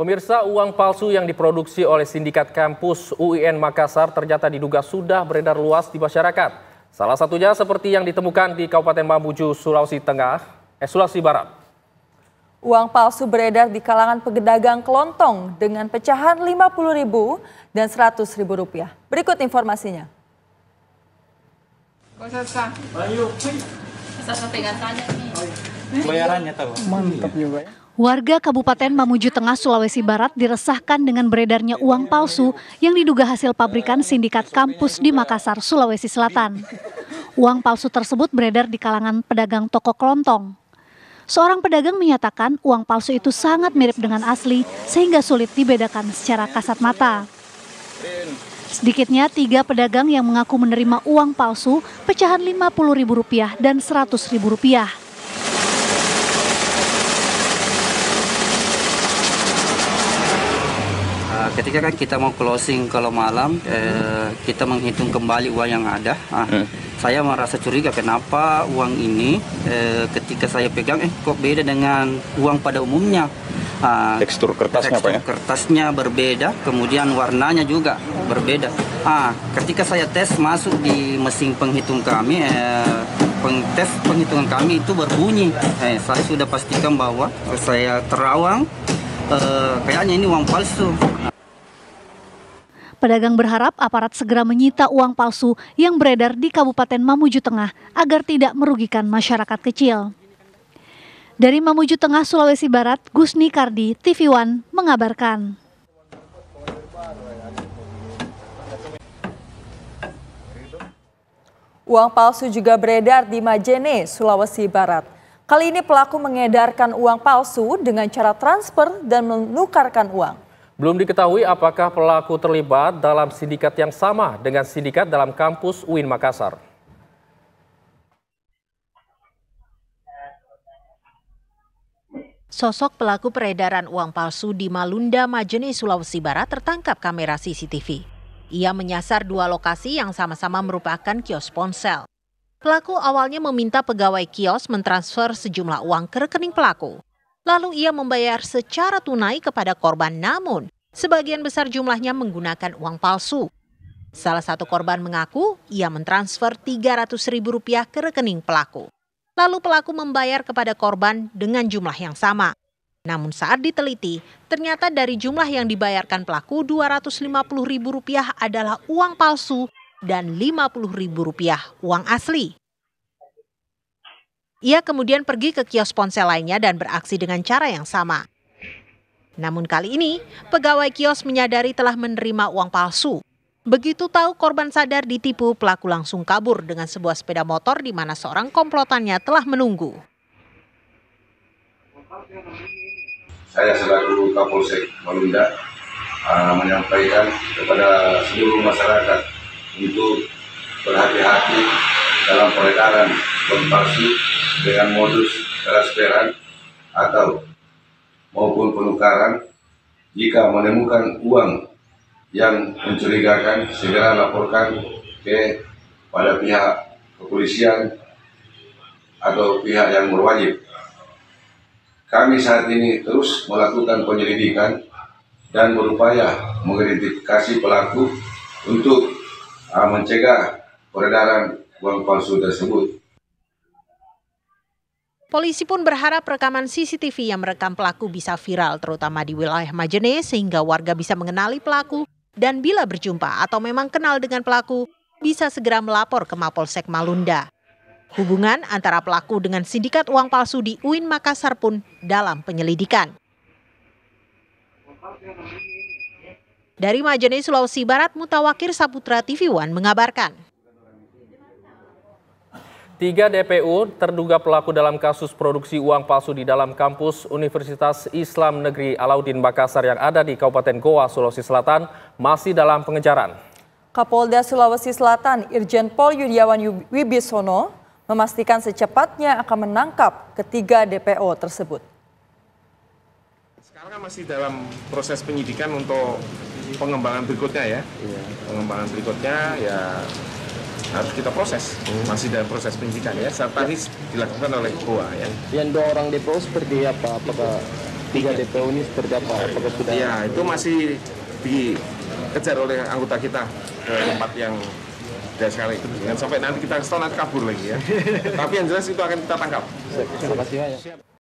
Pemirsa, uang palsu yang diproduksi oleh sindikat kampus UIN Makassar ternyata diduga sudah beredar luas di masyarakat. Salah satunya seperti yang ditemukan di Kabupaten Mamuju, Sulawesi Barat. Uang palsu beredar di kalangan pedagang kelontong dengan pecahan Rp50.000 dan Rp100.000. Berikut informasinya. Bayarannya tahu. Mantap juga. Warga Kabupaten Mamuju Tengah, Sulawesi Barat diresahkan dengan beredarnya uang palsu yang diduga hasil pabrikan sindikat kampus di Makassar, Sulawesi Selatan. Uang palsu tersebut beredar di kalangan pedagang toko kelontong. Seorang pedagang menyatakan uang palsu itu sangat mirip dengan asli sehingga sulit dibedakan secara kasat mata. Sedikitnya 3 pedagang yang mengaku menerima uang palsu pecahan Rp50.000 dan Rp100.000. Ketika kan kita mau closing kalau malam, kita menghitung kembali uang yang ada. Saya merasa curiga kenapa uang ini ketika saya pegang kok beda dengan uang pada umumnya. Tekstur kertasnya apa ya? Kertasnya berbeda, kemudian warnanya juga berbeda. Ketika saya tes masuk di mesin penghitung kami, tes penghitungan kami itu berbunyi. Saya sudah pastikan bahwa saya terawang, kayaknya ini uang palsu. Pedagang berharap aparat segera menyita uang palsu yang beredar di Kabupaten Mamuju Tengah agar tidak merugikan masyarakat kecil. Dari Mamuju Tengah, Sulawesi Barat, Gusni Kardi, TV One mengabarkan. Uang palsu juga beredar di Majene, Sulawesi Barat. Kali ini pelaku mengedarkan uang palsu dengan cara transfer dan menukarkan uang. Belum diketahui apakah pelaku terlibat dalam sindikat yang sama dengan sindikat dalam kampus UIN Makassar. Sosok pelaku peredaran uang palsu di Malunda, Majene, Sulawesi Barat tertangkap kamera CCTV. Ia menyasar 2 lokasi yang sama-sama merupakan kios ponsel. Pelaku awalnya meminta pegawai kios mentransfer sejumlah uang ke rekening pelaku. Lalu ia membayar secara tunai kepada korban, namun sebagian besar jumlahnya menggunakan uang palsu. Salah satu korban mengaku ia mentransfer Rp300.000 ke rekening pelaku. Lalu pelaku membayar kepada korban dengan jumlah yang sama. Namun saat diteliti, ternyata dari jumlah yang dibayarkan pelaku Rp250.000 adalah uang palsu dan Rp50.000 uang asli. Ia kemudian pergi ke kios ponsel lainnya dan beraksi dengan cara yang sama. Namun kali ini, pegawai kios menyadari telah menerima uang palsu. Begitu tahu korban sadar ditipu, pelaku langsung kabur dengan sebuah sepeda motor di mana seorang komplotannya telah menunggu. Saya selaku Kapolsek Malunda menyampaikan kepada seluruh masyarakat untuk berhati-hati dalam peredaran uang palsu dengan modus transferan atau maupun penukaran. Jika menemukan uang yang mencurigakan, segera laporkan pada pihak kepolisian atau pihak yang berwajib. Kami saat ini terus melakukan penyelidikan dan berupaya mengidentifikasi pelaku untuk mencegah peredaran uang palsu tersebut. Polisi pun berharap rekaman CCTV yang merekam pelaku bisa viral, terutama di wilayah Majene, sehingga warga bisa mengenali pelaku dan bila berjumpa atau memang kenal dengan pelaku, bisa segera melapor ke Mapolsek Malunda. Hubungan antara pelaku dengan sindikat uang palsu di UIN Makassar pun dalam penyelidikan. Dari Majene, Sulawesi Barat, Mutawakir Saputra, TV One mengabarkan. 3 DPO terduga pelaku dalam kasus produksi uang palsu di dalam kampus Universitas Islam Negeri Alauddin Makassar yang ada di Kabupaten Goa, Sulawesi Selatan masih dalam pengejaran. Kapolda Sulawesi Selatan Irjen Pol Yudiawan Wibisono memastikan secepatnya akan menangkap ketiga DPO tersebut. Sekarang masih dalam proses penyidikan untuk pengembangan berikutnya ya. Pengembangan berikutnya ya harus kita proses, masih dalam proses penyidikan ya. Saat ini dilakukan oleh BOA ya. Yang 2 orang DPO seperti apa? Apakah 3 DPO ini seperti apa? Apakah sudah? Ya, itu masih dikejar oleh anggota kita ke tempat yang jauh sekali. Jangan sampai nanti kita nanti kabur lagi ya. Tapi yang jelas itu akan kita tangkap. Terima kasih banyak.